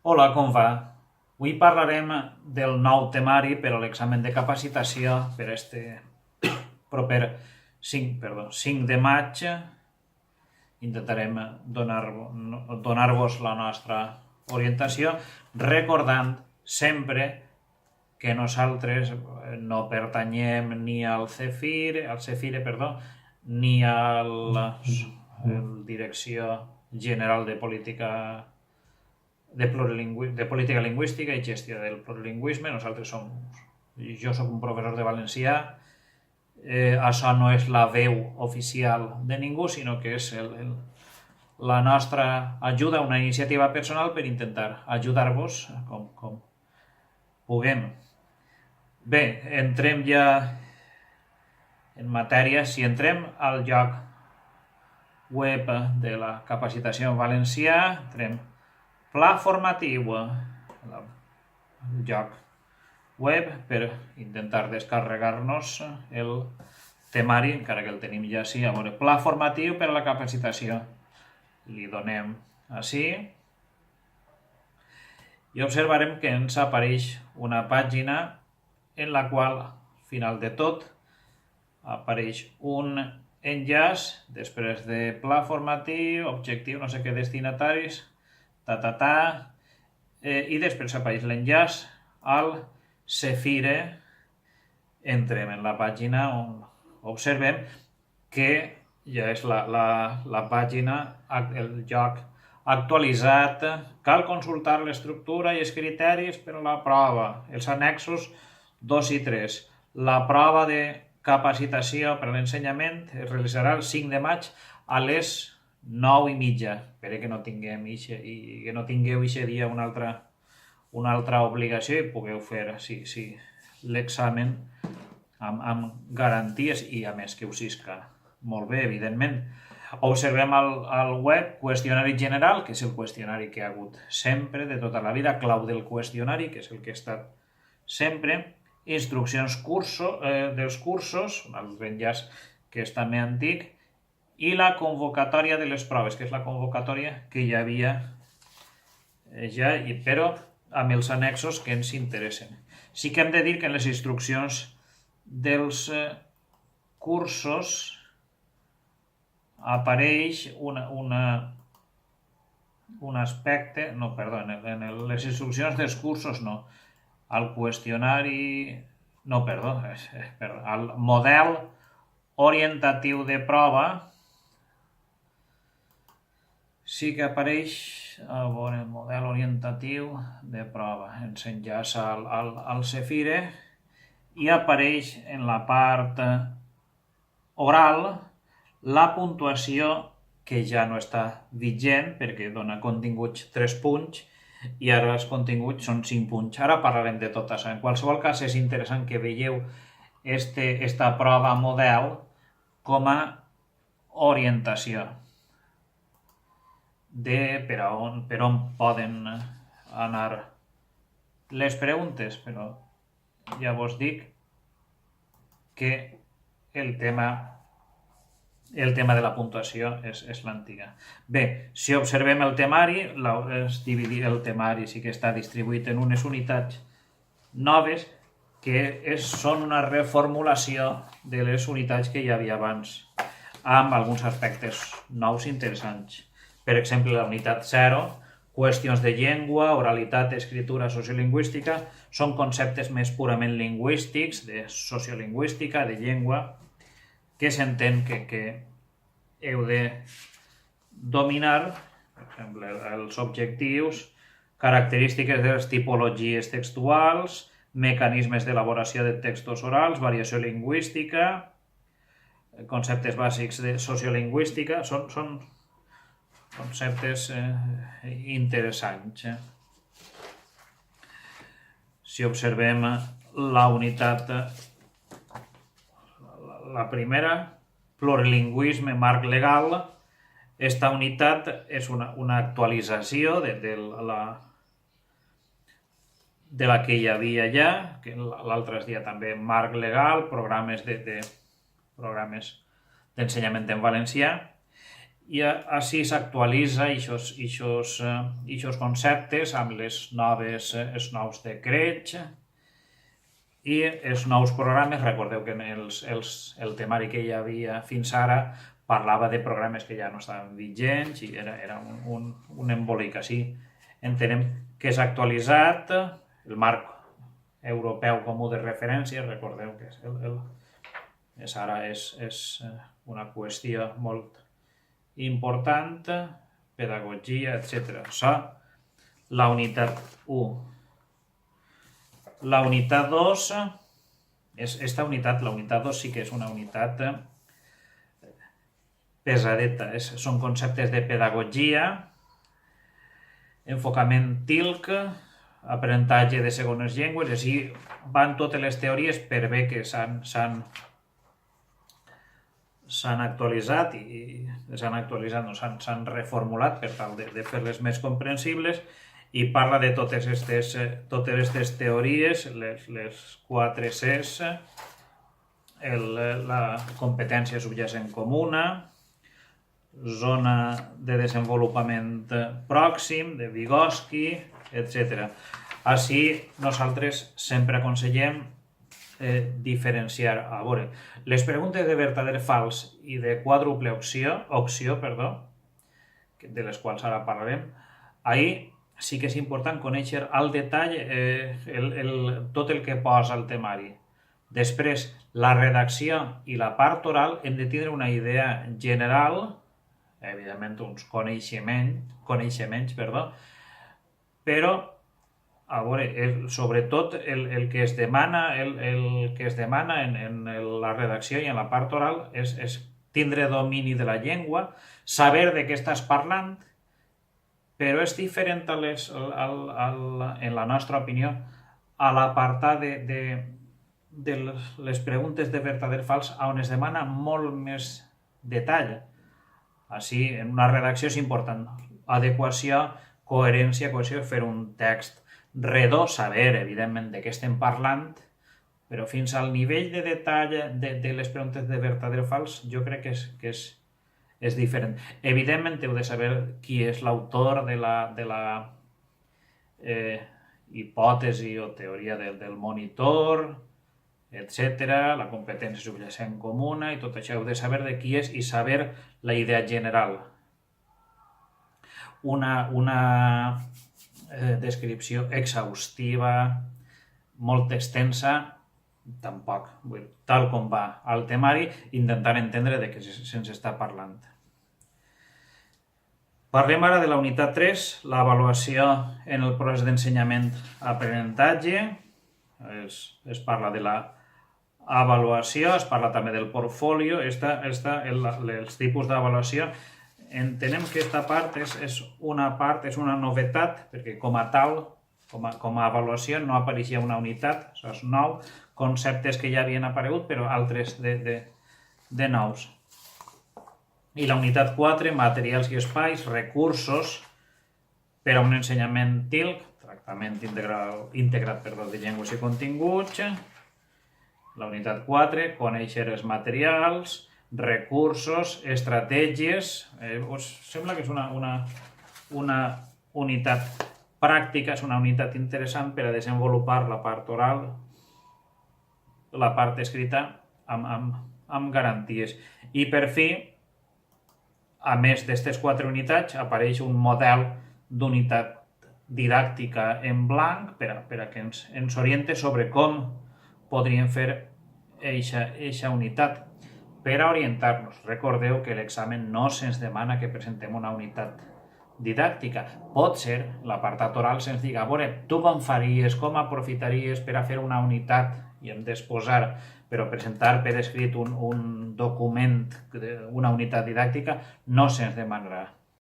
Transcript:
Hola, com va? Avui parlarem del nou temari per a l'examen de capacitació per a este proper 5 de maig. Intentarem donar-vos la nostra orientació, recordant sempre que nosaltres no pertanyem ni al CEFIRE, ni a la Direcció General de Política Lingüística i Gestió del Plurilingüisme. Jo soc un professor de valencià. Això no és la veu oficial de ningú, sinó que és la nostra ajuda, una iniciativa personal per intentar ajudar-vos com puguem. Bé, entrem ja en matèria. Si entrem al lloc web de la capacitació en valencià, entrem Pla formatiu, el lloc web, per intentar descarregar-nos el temari, encara que el tenim ja així. A veure, Pla formatiu per a la capacitació. Li donem així i observarem que ens apareix una pàgina en la qual, al final de tot, apareix un enllaç, després de pla formatiu, objectiu, no sé què, destinataris, i després apareix l'enllaç al CEFIRE. Entrem en la pàgina on observem que ja és la pàgina, el lloc actualitzat. Cal consultar l'estructura i els criteris per a la prova, els annexos 2 i 3. La prova de capacitació per a l'ensenyament es realitzarà el 5 de maig a les 9:30. Espero que no tingueu aquest dia una altra obligació i pugueu fer l'examen amb garanties i, a més, que us isca molt bé, evidentment. Observem al web qüestionari general, que és el qüestionari que ha hagut sempre, de tota la vida, clau del qüestionari, que és el que ha estat sempre, instruccions dels cursos, un altre enllaç que és també antic, i la convocatòria de les proves, que és la convocatòria que hi havia ja, però amb els annexos que ens interessen. Sí que hem de dir que en les instruccions dels cursos apareix un aspecte, en les instruccions dels cursos no, al qüestionari, al model orientatiu de prova, sí que apareix el model orientatiu de prova. Ens enllaça al CEFIRE i apareix en la part oral la puntuació, que ja no està vigent perquè dona continguts 3 punts i ara els continguts són 5 punts. Ara parlarem de tot això. En qualsevol cas, és interessant que veieu esta prova model com a orientació per on poden anar les preguntes, però ja vos dic que el tema de la puntuació és l'antiga. Bé, si observem el temari, el temari sí que està distribuït en unes unitats noves que són una reformulació de les unitats que hi havia abans, amb alguns aspectes nous interessants. Per exemple, la unitat 0, qüestions de llengua, oralitat, escritura, sociolingüística, són conceptes més purament lingüístics, de sociolingüística, de llengua, que s'entén que heu de dominar, per exemple, els objectius, característiques de les tipologies textuals, mecanismes d'elaboració de textos orals, variació lingüística, conceptes bàsics de sociolingüística, són conceptes interessants. Si observem la unitat, la primera, plurilingüisme, marc legal, esta unitat és una actualització de la que hi havia ja, que l'altre dia també marc legal, programes d'ensenyament en valencià, i així s'actualitza aquests conceptes amb els nous decrets i els nous programes. Recordeu que el temari que hi havia fins ara parlava de programes que ja no estaven vigents i era un embolic. Així entenem que s'ha actualitzat el marc europeu comú de referència. Recordeu que ara és una qüestió molt important, pedagogia, etc. Això, la unitat 1. La unitat 2, la unitat 2 sí que és una unitat pesadeta. Són conceptes de pedagogia, enfocament TILC, aprenentatge de segones llengües, així van totes les teories per bé que s'han actualitzat s'han reformulat per tal de fer-les més comprensibles, i parla de totes aquestes teories, les 4 Cs, la competència subjacent comuna, zona de desenvolupament pròxim, de Vygotsky, etc. Així, nosaltres sempre aconsellem diferenciar. A veure, les preguntes de vertader fals i de quàdruple opció, de les quals ara parlarem, ahir sí que és important conèixer al detall tot el que posa el temari. Després, la redacció i la part oral hem de tindre una idea general, evidentment uns coneixements, però a veure, sobretot el que es demana en la redacció i en la part oral és tindre domini de la llengua, saber de què estàs parlant, però és diferent en la nostra opinió a l'apartat de les preguntes de vertader fals, on es demana molt més detall. Així, en una redacció és important adequació, coherència, fer un text redó, saber, evidentment, de què estem parlant, però fins al nivell de detall de les preguntes de vertader o fals, jo crec que és diferent. Evidentment, heu de saber qui és l'autor de la hipòtesi o teoria del monitor, etc., la competència subjacent comuna, i tot això heu de saber de qui és i saber la idea general. Una descripció exhaustiva, molt extensa, tampoc. Tal com va al temari, intentar entendre de què se'ns està parlant. Parlem ara de la unitat 3, l'avaluació en el procés d'ensenyament-aprenentatge. Es parla de l'avaluació, es parla també del portfolio, els tipus d'avaluació. Entenem que aquesta part és una novetat, perquè com a tal, com a avaluació, no apareixia una unitat, això és nou, conceptes que ja havien aparegut, però altres de nous. I la unitat 4, materials i espais, recursos per a un ensenyament TILC, tractament integrat de llengües i continguts. La unitat 4, conèixer els materials, recursos, estratègies. Us sembla que és una unitat pràctica, és una unitat interessant per a desenvolupar la part oral, la part escrita amb garanties. I per fi, a més d'aquestes 4 unitats, apareix un model d'unitat didàctica en blanc per a que ens oriente sobre com podríem fer aquesta unitat. Per a orientar-nos, recordeu que l'examen no se'ns demana que presentem una unitat didàctica. Pot ser, l'apartat oral se'ns diga, a veure, tu com faries, com aprofitaries per a fer una unitat, i hem d'exposar, però presentar per escrit un document, una unitat didàctica, no se'ns demanarà.